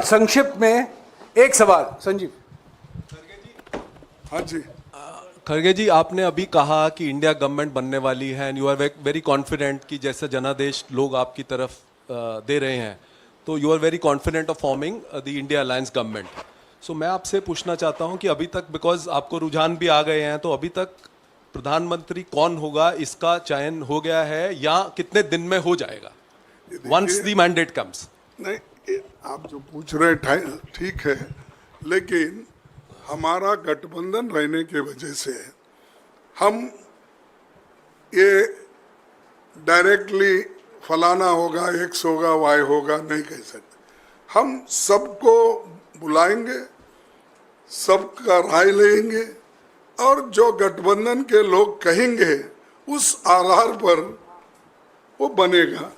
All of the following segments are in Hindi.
संक्षिप्त में एक सवाल संजीव। हाँ जी, खड़गे जी, आपने अभी कहा कि इंडिया गवर्नमेंट बनने वाली है and you are very confident कि जैसे जनादेश लोग आपकी तरफ दे रहे हैं, तो you are very confident of forming the India alliance government. So मैं आपसे पूछना चाहता हूं कि अभी तक, बिकॉज आपको रुझान भी आ गए हैं, तो अभी तक प्रधानमंत्री कौन होगा इसका चयन हो गया है या कितने दिन में हो जाएगा वंस द मैंडेट कम्स? नहीं, आप जो पूछ रहे हैं ठीक है, लेकिन हमारा गठबंधन रहने की वजह से हम ये डायरेक्टली फलाना होगा, एक्स होगा, वाई होगा नहीं कह सकते। हम सबको बुलाएंगे, सबका राय लेंगे और जो गठबंधन के लोग कहेंगे उस आधार पर वो बनेगा।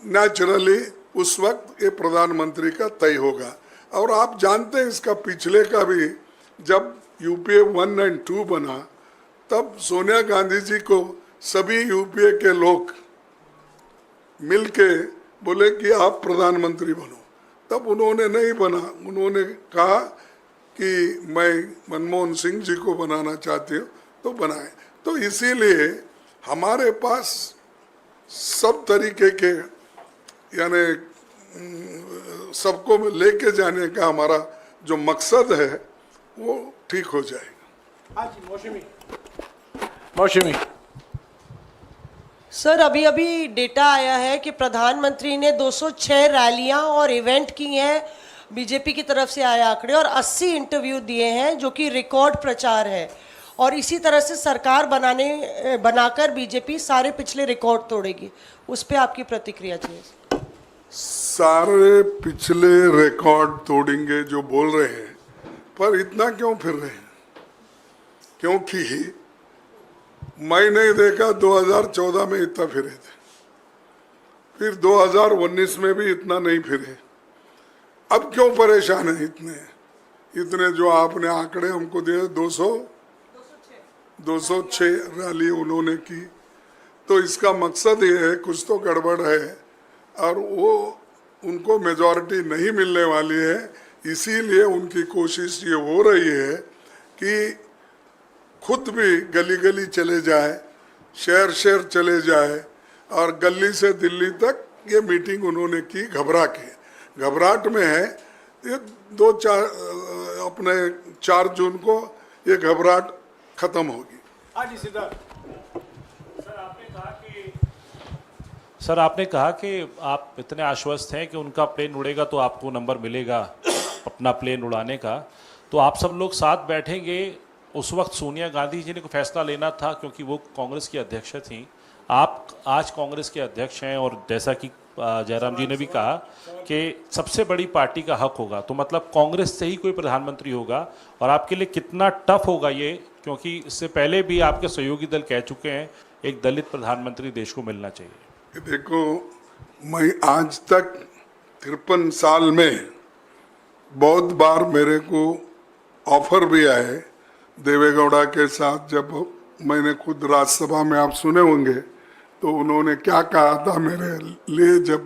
नेचुरली उस वक्त ये प्रधानमंत्री का तय होगा। और आप जानते हैं इसका पिछले का भी, जब यूपीए 1 और 2 बना तब सोनिया गांधी जी को सभी यूपीए के लोग मिलके बोले कि आप प्रधानमंत्री बनो, तब उन्होंने नहीं बना। उन्होंने कहा कि मैं मनमोहन सिंह जी को बनाना चाहती हूँ, तो बनाए। तो इसीलिए हमारे पास सब तरीके के, यानी सबको लेके जाने का हमारा जो मकसद है वो ठीक हो जाएगा। हाँ जी, मौसमी। सर, अभी अभी डेटा आया है कि प्रधानमंत्री ने 206 रैलियां और इवेंट की हैं, बीजेपी की तरफ से आए आंकड़े, और 80 इंटरव्यू दिए हैं, जो कि रिकॉर्ड प्रचार है। और इसी तरह से सरकार बनाकर बीजेपी सारे पिछले रिकॉर्ड तोड़ेगी। उस पर आपकी प्रतिक्रिया चाहिए। सारे पिछले रिकॉर्ड तोड़ेंगे जो बोल रहे हैं, पर इतना क्यों फिर रहे हैं? क्योंकि मैं नहीं देखा 2014 में इतना फिरे थे, फिर 2019 में भी इतना नहीं फिरे। अब क्यों परेशान है इतने जो आपने आंकड़े हमको दिए? 206 रैली उन्होंने की। तो इसका मकसद ये है कुछ तो गड़बड़ है और वो उनको मेजॉरिटी नहीं मिलने वाली है। इसीलिए उनकी कोशिश ये हो रही है कि खुद भी गली गली चले जाए, शहर शहर चले जाए, और गली से दिल्ली तक ये मीटिंग उन्होंने की घबराहट में है। ये 4 जून को ये घबराहट खत्म होगी। हाँ जी, सिद्धार्थ। सर, आपने कहा कि आप इतने आश्वस्त हैं कि उनका प्लेन उड़ेगा तो आपको नंबर मिलेगा अपना प्लेन उड़ाने का। तो आप सब लोग साथ बैठेंगे। उस वक्त सोनिया गांधी जी ने को फैसला लेना था क्योंकि वो कांग्रेस की अध्यक्ष थी। आप आज कांग्रेस के अध्यक्ष हैं और जैसा कि जयराम जी ने भी कहा कि सबसे बड़ी पार्टी का हक होगा, तो मतलब कांग्रेस से ही कोई प्रधानमंत्री होगा। और आपके लिए कितना टफ होगा ये, क्योंकि इससे पहले भी आपके सहयोगी दल कह चुके हैं एक दलित प्रधानमंत्री देश को मिलना चाहिए। देखो, मैं आज तक 53 साल में बहुत बार मेरे को ऑफर भी आए देवेगौड़ा के साथ। जब मैंने खुद राज्यसभा में, आप सुने होंगे, तो उन्होंने क्या कहा था मेरे लिए जब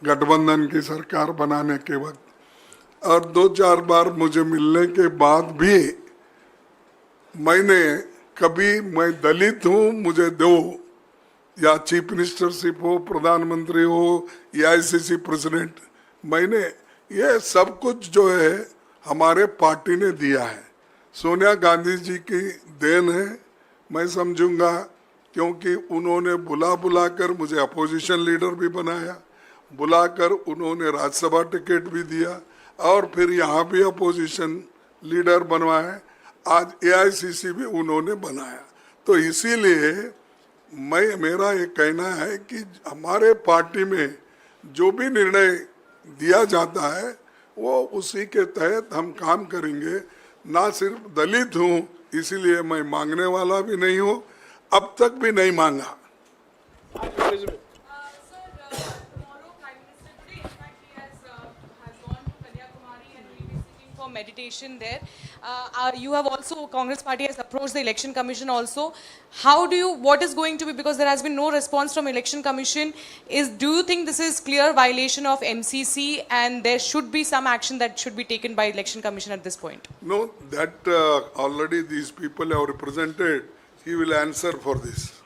गठबंधन की सरकार बनाने के वक्त। और 2-4 बार मुझे मिलने के बाद भी मैंने कभी, मैं दलित हूँ मुझे दो, या चीफ मिनिस्टरशिप हो, प्रधानमंत्री हो, या आईसीसी प्रेसिडेंट, मैंने ये सब कुछ जो है हमारे पार्टी ने दिया है। सोनिया गांधी जी की देन है मैं समझूंगा, क्योंकि उन्होंने बुला कर मुझे अपोजिशन लीडर भी बनाया, बुलाकर उन्होंने राज्यसभा टिकट भी दिया और फिर यहाँ भी अपोजिशन लीडर बनवाए। आज एआईसीसी भी उन्होंने बनाया। तो इसीलिए मेरा ये कहना है कि हमारे पार्टी में जो भी निर्णय दिया जाता है वो उसी के तहत हम काम करेंगे। ना सिर्फ दलित हूँ इसीलिए मैं मांगने वाला भी नहीं हूँ, अब तक भी नहीं मांगा। for meditation there. You have also, Congress party has approached the election commission also. What is going to be, because there has been no response from election commission, do you think this is clear violation of MCC and there should be some action that should be taken by election commission at this point? No, that already these people have represented. He will answer for this.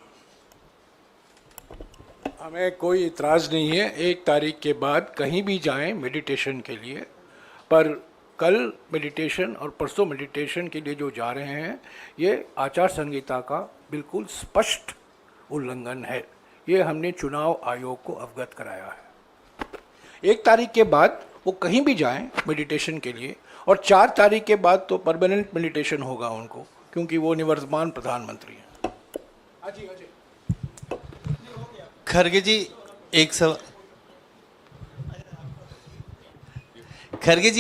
हमें कोई इतराज़ नहीं है 1 तारीख के बाद कहीं भी जाएं मेडिटेशन के लिए, पर कल मेडिटेशन और परसों मेडिटेशन के लिए जो जा रहे हैं ये आचार संहिता का बिल्कुल स्पष्ट उल्लंघन है। ये हमने चुनाव आयोग को अवगत कराया है। 1 तारीख के बाद वो कहीं भी जाएं मेडिटेशन के लिए, और 4 तारीख के बाद तो परमानेंट मेडिटेशन होगा उनको, क्योंकि वो निवर्तमान प्रधानमंत्री हैं। खरगे जी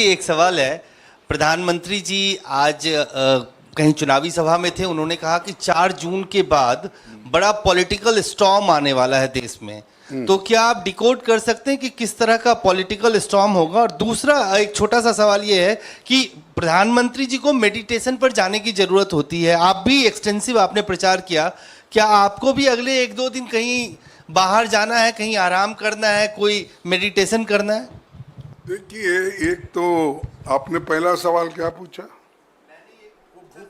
एक सवाल है। प्रधानमंत्री जी आज कहीं चुनावी सभा में थे, उन्होंने कहा कि 4 जून के बाद बड़ा पॉलिटिकल स्टॉर्म आने वाला है देश में। तो क्या आप डिकोड कर सकते हैं कि किस तरह का पॉलिटिकल स्टॉर्म होगा? और दूसरा एक छोटा सा सवाल ये है कि प्रधानमंत्री जी को मेडिटेशन पर जाने की जरूरत होती है, आप भी एक्सटेंसिव आपने प्रचार किया, क्या आपको भी अगले 1-2 दिन कहीं बाहर जाना है, कहीं आराम करना है, कोई मेडिटेशन करना है? देखिए, एक तो आपने पहला सवाल क्या पूछा?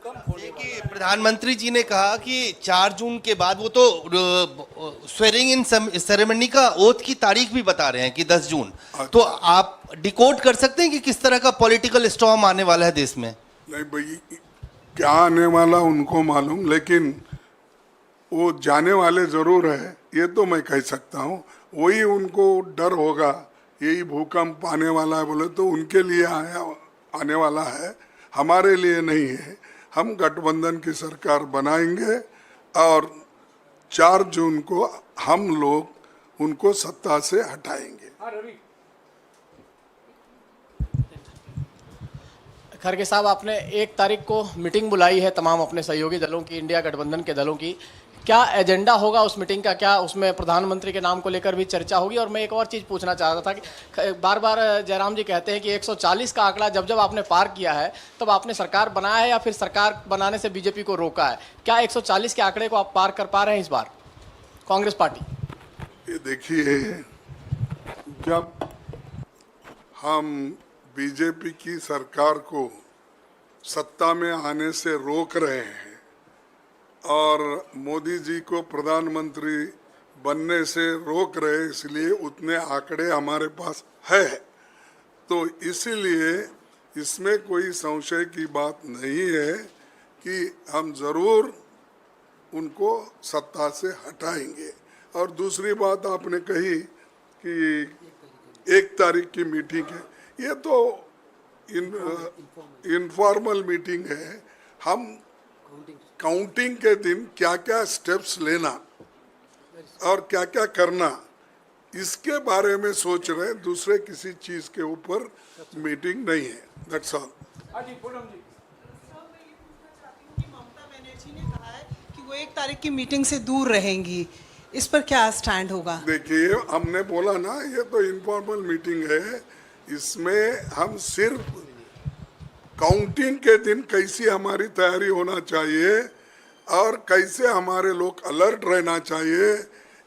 कि प्रधानमंत्री जी ने कहा कि 4 जून के बाद, वो तो स्वेरिंग इन सेरेमनी का ओथ की तारीख भी बता रहे हैं कि 10 जून। तो आप डिकोड कर सकते हैं कि किस तरह का पॉलिटिकल स्टॉर्म आने वाला है देश में? नहीं भाई, क्या आने वाला उनको मालूम, लेकिन वो जाने वाले जरूर है, ये तो मैं कह सकता हूँ। वही उनको डर होगा, यही भूकंप आने वाला है बोले तो उनके लिए आने वाला है, हमारे लिए नहीं है। हम गठबंधन की सरकार बनाएंगे और 4 जून को हम लोग उनको सत्ता से हटाएंगे। खरगे साहब, आपने 1 तारीख को मीटिंग बुलाई है तमाम अपने सहयोगी दलों की, इंडिया गठबंधन के दलों की। क्या एजेंडा होगा उस मीटिंग का? क्या उसमें प्रधानमंत्री के नाम को लेकर भी चर्चा होगी? और मैं एक और चीज़ पूछना चाहता था कि बार बार जयराम जी कहते हैं कि 140 का आंकड़ा जब जब आपने पार किया है तब आपने सरकार बनाया है या फिर सरकार बनाने से बीजेपी को रोका है। क्या 140 के आंकड़े को आप पार कर पा रहे हैं इस बार कांग्रेस पार्टी? ये देखिए, जब हम बीजेपी की सरकार को सत्ता में आने से रोक रहे हैं और मोदी जी को प्रधानमंत्री बनने से रोक रहे, इसलिए उतने आंकड़े हमारे पास है। तो इसीलिए इसमें कोई संशय की बात नहीं है कि हम ज़रूर उनको सत्ता से हटाएंगे। और दूसरी बात आपने कही कि 1 तारीख की मीटिंग है, ये तो इनफॉर्मल मीटिंग है। हम काउंटिंग के दिन क्या क्या स्टेप्स लेना और क्या क्या करना, इसके बारे में सोच रहे हैं, दूसरे किसी चीज के ऊपर मीटिंग नहीं है। That's all. ममता बनर्जी ने कहा है कि वो 1 तारीख की मीटिंग से दूर रहेंगी, इस पर क्या स्टैंड होगा? देखिए, हमने बोला ना, ये तो इनफॉर्मल मीटिंग है, इसमें हम सिर्फ काउंटिंग के दिन कैसी हमारी तैयारी होना चाहिए और कैसे हमारे लोग अलर्ट रहना चाहिए,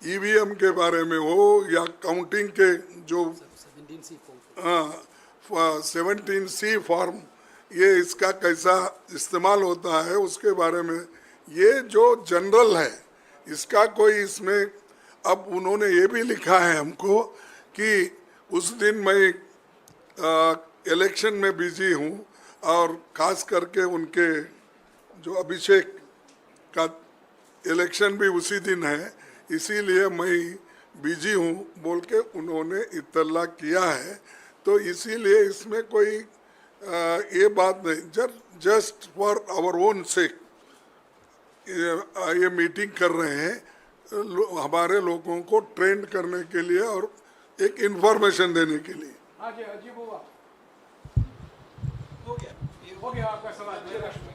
ईवीएम के बारे में हो या काउंटिंग के जो 17C फॉर्म, ये इसका कैसा इस्तेमाल होता है उसके बारे में, ये जो जनरल है इसका कोई इसमें, अब उन्होंने ये भी लिखा है हमको कि उस दिन मैं इलेक्शन में बिजी हूँ और खास करके उनके जो अभिषेक का इलेक्शन भी उसी दिन है, इसीलिए मैं बिजी हूँ बोल के उन्होंने इत्तला किया है। तो इसीलिए इसमें कोई ये बात नहीं, just for our own sake ये मीटिंग कर रहे हैं, हमारे लोगों को ट्रेंड करने के लिए और एक इंफॉर्मेशन देने के लिए। हो गया आपका सवाल। विजयलक्ष्मी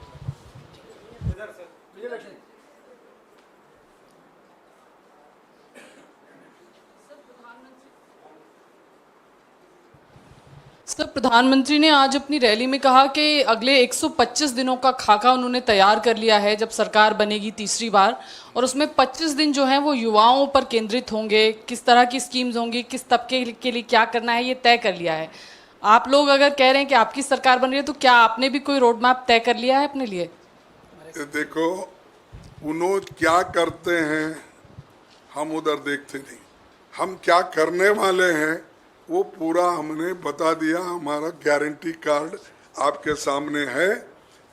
सर, प्रधानमंत्री ने आज अपनी रैली में कहा कि अगले 125 दिनों का खाका उन्होंने तैयार कर लिया है जब सरकार बनेगी तीसरी बार, और उसमें 25 दिन जो हैं वो युवाओं पर केंद्रित होंगे, किस तरह की स्कीम्स होंगी, किस तबके के लिए क्या करना है, ये तय कर लिया है। आप लोग अगर कह रहे हैं कि आपकी सरकार बन रही है, तो क्या आपने भी कोई रोड मैप तय कर लिया है अपने लिए? देखो, उन्होंने क्या करते हैं हम उधर देखते नहीं, हम क्या करने वाले हैं वो पूरा हमने बता दिया। हमारा गारंटी कार्ड आपके सामने है,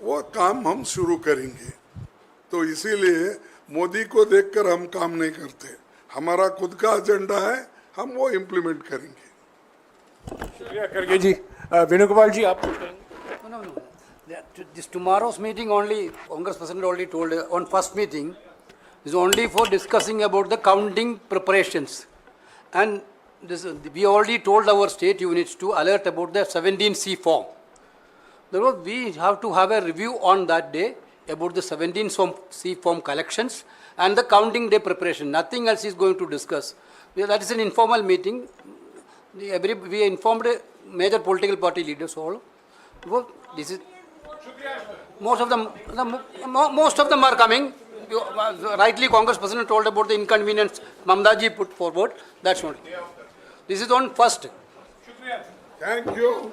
वो काम हम शुरू करेंगे। तो इसीलिए मोदी को देखकर हम काम नहीं करते, हमारा खुद का एजेंडा है, हम वो इम्प्लीमेंट करेंगे। शुक्रिया खड़गे जी। वेणुगोपाल जी, आप कुछ कहेंगे? No. This tomorrow's meeting only, Congress President already told on first meeting, is only for discussing about the counting preparations. And this, we already told our state units to alert about the 17C form. Therefore, we have to have a review on that day about the 17C form collections and the counting day preparation. Nothing else is going to discuss. That is an informal meeting. We informed major political party leaders all. Therefore, this is most of them are coming. Rightly, Congress President told about the inconvenience Mamta ji put forward. That's not. This is on first. Thank you.